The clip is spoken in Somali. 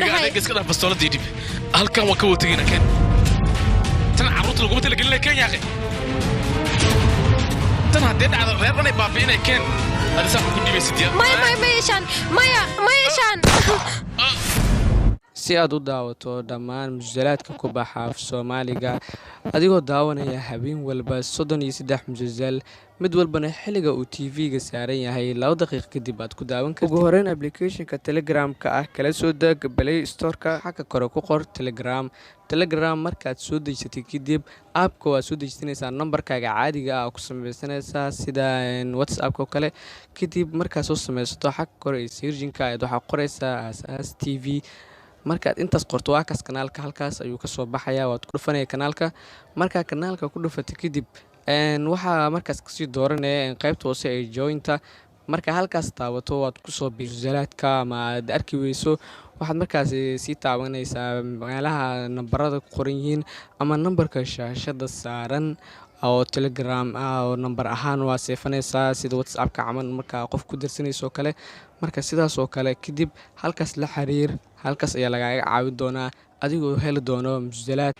dhahay iska dhaaf bastooladii dib halkan waa ka watagina keen tan carruurta lagu tala gelin keen yaaqe tan haddii dhacdo reer dhanay baabiinay keen adisa ku dhibaysid yaa maya shan si aad u daawato dhammaan musalsalaadka ku baxa af Soomaaliga adigoo daawanaya habeen walba 33 musalsal mid walbana xilliga uu TV-ga saaran yahay 2 daqiiqo kadib aad ku daawan kartid ugu horreyn application-ka Telegram-ka ah kala soo deg Play Store-ka xagga kore ku qor Telegram markaad soo dejisato kadib app-ka waa soo dejisanaysaa numberkaaga caadiga ah ku samaysanaysaa sida WhatsApp-ka oo kale kadib markaad soo samaysato xagga kore ee searching-ka aad waxa qoraysaa Asaas TV markaad intaas qorto waa kaas kanaalka halkaas ayuu ka soo baxayaa waad ku dhufanay kanaalka marka kanaalka ku dhufatay kadib waxa markaas ka sii dooranaya qaybta hoose ee jointa marka halkaas taabato waad ku soo biirsalaadka ama aad arki weyso waxaad markaas sii taabanaysaa meelaha nambarada ku qoran yihiin ama nambarka shaashada saaran oo Telegram oo number ahaan waa seefanaysaa sida WhatsApp-ka camal marka qof ku dirsanayso kale marka sidaas oo kale kadib halkaas la xiriir halkaas ayaa lagaaga caawin doonaa adigoo heli doono musalsalaad